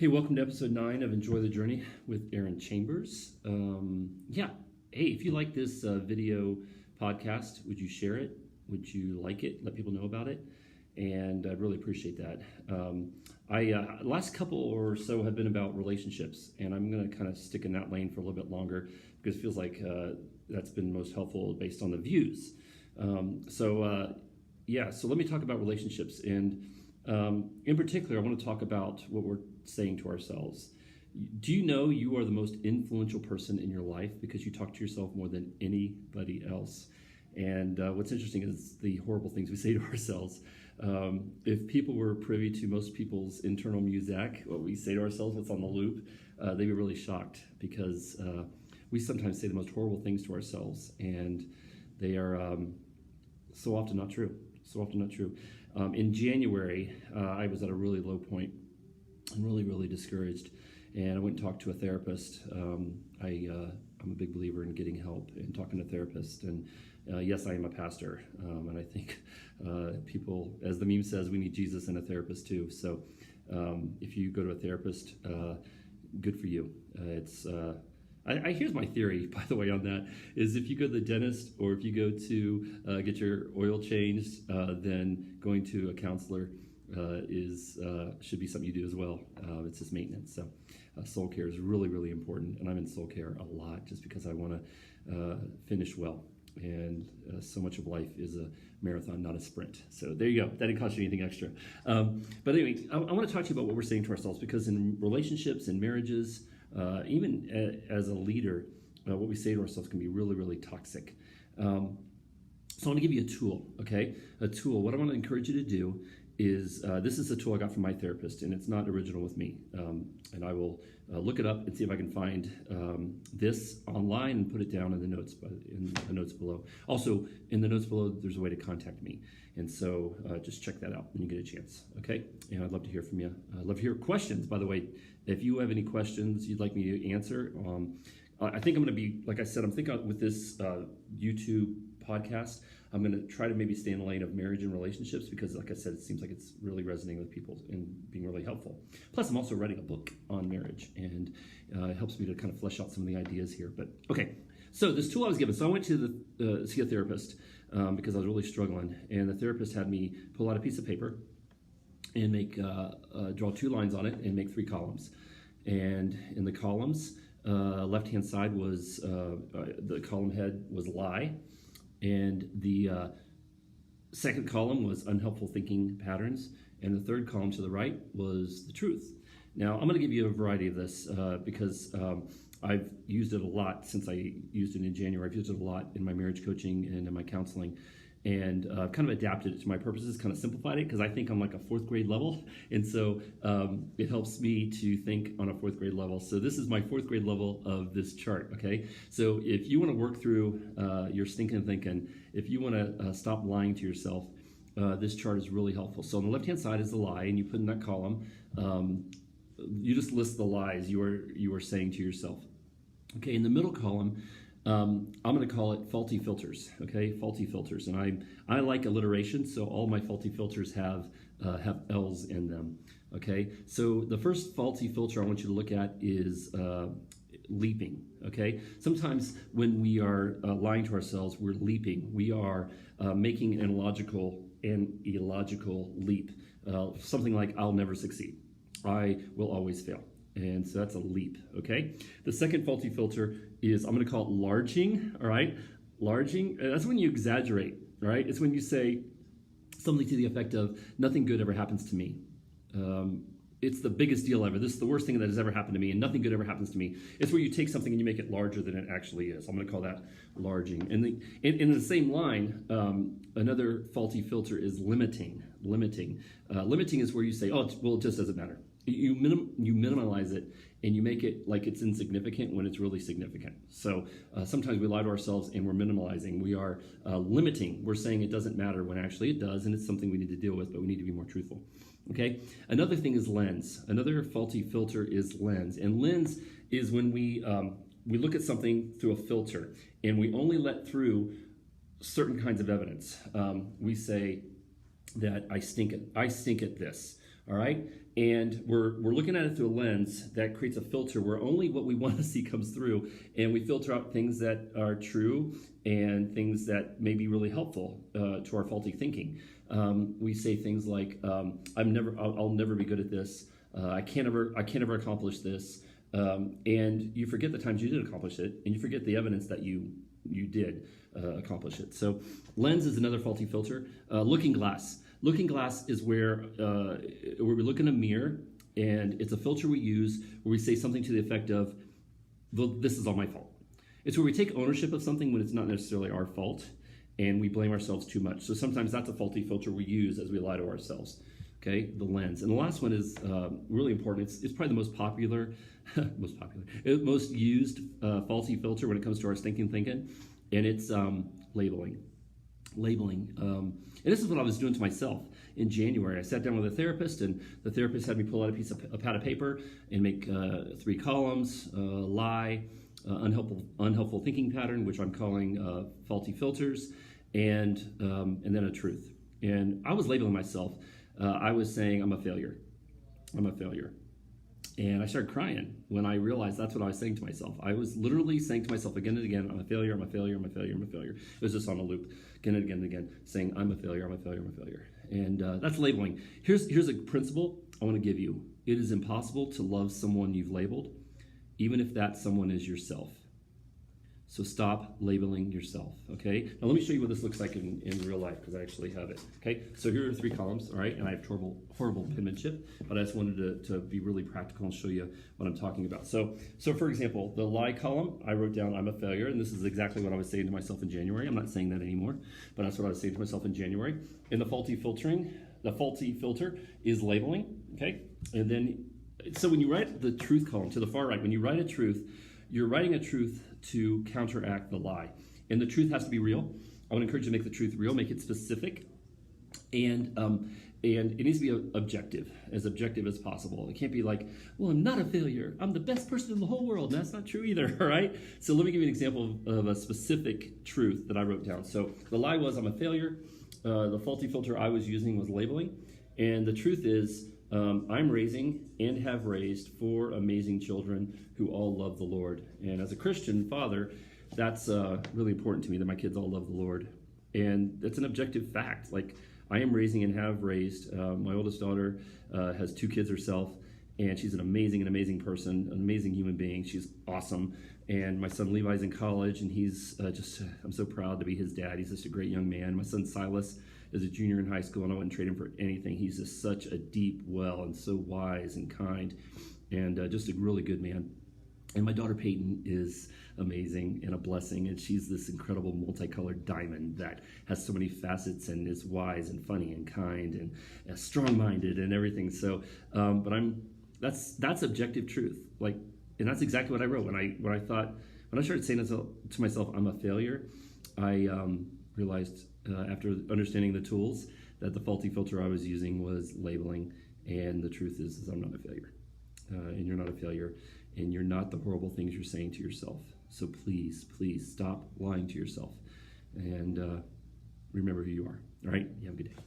Hey, welcome to episode 9 of Enjoy the Journey with Arron Chambers. Hey, if you like this video podcast, would you share it? Would you like it? Let people know about it? And I'd really appreciate that. Last couple or so have been about relationships, and I'm going to kind of stick in that lane for a little bit longer because it feels like that's been most helpful based on the views. So let me talk about relationships. And in particular, I want to talk about what we're saying to ourselves. Do you know you are the most influential person in your life because you talk to yourself more than anybody else? And what's interesting is the horrible things we say to ourselves. If people were privy to most people's internal music, what we say to ourselves, what's on the loop, they'd be really shocked because we sometimes say the most horrible things to ourselves, and they are so often not true. In January, I was at a really low point. I'm really discouraged, and I went and talked to a therapist. I'm a big believer in getting help and talking to therapists, and yes, I am a pastor, and I think people, as the meme says, we need Jesus and a therapist too. So if you go to a therapist, good for you. Here's my theory, by the way, on that, is if you go to the dentist or if you go to get your oil changed, then going to a counselor should be something you do as well. It's just maintenance. So soul care is really important, and I'm in soul care a lot just because I want to finish well. And so much of life is a marathon, not a sprint. So there you go. That didn't cost you anything extra. But anyway, I want to talk to you about what we're saying to ourselves, because in relationships and marriages, even as a leader, what we say to ourselves can be really toxic. So I want to give you a tool, okay? A tool. What I want to encourage you to do is, this is a tool I got from my therapist, and it's not original with me. And I will look it up and see if I can find this online and put it down in the notes below. Also, in the notes below, there's a way to contact me. And so just check that out when you get a chance, okay? And I'd love to hear from you. I'd love to hear questions, by the way. If you have any questions you'd like me to answer, I think I'm going to be, like I said, I'm thinking with this YouTube podcast, I'm going to try to maybe stay in the lane of marriage and relationships because, like I said, it seems like it's really resonating with people and being really helpful. Plus, I'm also writing a book on marriage, and it helps me to kind of flesh out some of the ideas here. But okay, so this tool I was given. So I went to see a therapist because I was really struggling, and the therapist had me pull out a piece of paper and draw 2 lines on it and make 3 columns. And in the columns, left-hand side was the column head was lie. And the second column was unhelpful thinking patterns, and the third column to the right was the truth. Now, I'm going to give you a variety of this because I've used it a lot since I used it in January. I've used it a lot in my marriage coaching and in my counseling, and I've kind of adapted it to my purposes, kind of simplified it, because I think I'm like a 4th grade level, and so it helps me to think on a 4th grade level. So this is my 4th grade level of this chart, okay? So if you want to work through your stinking thinking, if you want to stop lying to yourself, this chart is really helpful. So on the left-hand side is the lie, and you put in that column, you just list the lies you are saying to yourself. Okay, in the middle column, I'm going to call it faulty filters, okay? Faulty filters. And I like alliteration, so all my faulty filters have L's in them, okay? So the first faulty filter I want you to look at is leaping, okay? Sometimes when we are lying to ourselves, we're leaping. We are making an illogical leap. Something like, I'll never succeed. I will always fail. And so that's a leap, okay? The second faulty filter is, I'm going to call it larging, all right? Larging, that's when you exaggerate, all right? It's when you say something to the effect of, nothing good ever happens to me. It's the biggest deal ever. This is the worst thing that has ever happened to me, and nothing good ever happens to me. It's where you take something and you make it larger than it actually is. I'm going to call that larging. And in the same line, another faulty filter is limiting. Limiting is where you say, oh, well, it just doesn't matter. You minimize it, and you make it like it's insignificant when it's really significant. So sometimes we lie to ourselves and we're minimalizing. We are limiting. We're saying it doesn't matter when actually it does, and it's something we need to deal with, but we need to be more truthful. Okay? Another thing is lens. Another faulty filter is lens. And lens is when we look at something through a filter, and we only let through certain kinds of evidence. We say that I stink at this. All right, and we're looking at it through a lens that creates a filter where only what we want to see comes through, and we filter out things that are true and things that may be really helpful to our faulty thinking. We say things like, I'll never be good at this. I can't ever accomplish this. And you forget the times you did accomplish it, and you forget the evidence that you did accomplish it. So lens is another faulty filter. Looking glass. Looking glass is where we look in a mirror, and it's a filter we use where we say something to the effect of, this is all my fault. It's where we take ownership of something when it's not necessarily our fault, and we blame ourselves too much. So sometimes that's a faulty filter we use as we lie to ourselves. Okay, the lens. And the last one is really important. It's probably the most popular, most used faulty filter when it comes to our stinking thinking, and it's labeling. And this is what I was doing to myself in January. I sat down with a therapist, and the therapist had me pull out a pad of paper and make 3 columns: lie, unhelpful thinking pattern, which I'm calling faulty filters, and then a truth. And I was labeling myself. I was saying, I'm a failure. And I started crying when I realized that's what I was saying to myself. I was literally saying to myself again and again, I'm a failure. It was just on a loop, again and again and again, saying, I'm a failure. And that's labeling. Here's a principle I want to give you. It is impossible to love someone you've labeled, even if that someone is yourself. So stop labeling yourself, okay? Now let me show you what this looks like in real life, because I actually have it, okay? So here are 3 columns, all right? And I have horrible penmanship, but I just wanted to be really practical and show you what I'm talking about. So for example, the lie column, I wrote down, I'm a failure, and this is exactly what I was saying to myself in January. I'm not saying that anymore, but that's what I was saying to myself in January. In the faulty filter is labeling, okay? And then, so when you write the truth column to the far right, when you write a truth, you're writing a truth to counteract the lie. And the truth has to be real. I want to encourage you to make the truth real, make it specific, and it needs to be objective as possible. It can't be like, well, I'm not a failure. I'm the best person in the whole world. And that's not true either, all right? So let me give you an example of a specific truth that I wrote down. So the lie was, I'm a failure. The faulty filter I was using was labeling. And the truth is, I'm raising and have raised 4 amazing children who all love the Lord. And as a Christian father, that's really important to me that my kids all love the Lord. And it's an objective fact. Like, I am raising and have raised. My oldest daughter has 2 kids herself, and she's an amazing person, an amazing human being. She's awesome. And my son Levi's in college, and he's I'm so proud to be his dad. He's just a great young man. My son Silas is a junior in high school, and I wouldn't trade him for anything. He's just such a deep well and so wise and kind, and just a really good man. And my daughter Peyton is amazing and a blessing, and she's this incredible multicolored diamond that has so many facets and is wise and funny and kind and strong-minded and everything. So, but that's objective truth. Like, and that's exactly what I wrote when I started saying to myself, I'm a failure. I realized after understanding the tools that the faulty filter I was using was labeling, and the truth is I'm not a failure, and you're not a failure, and you're not the horrible things you're saying to yourself. So please stop lying to yourself, and remember who you are. All right, you have a good day.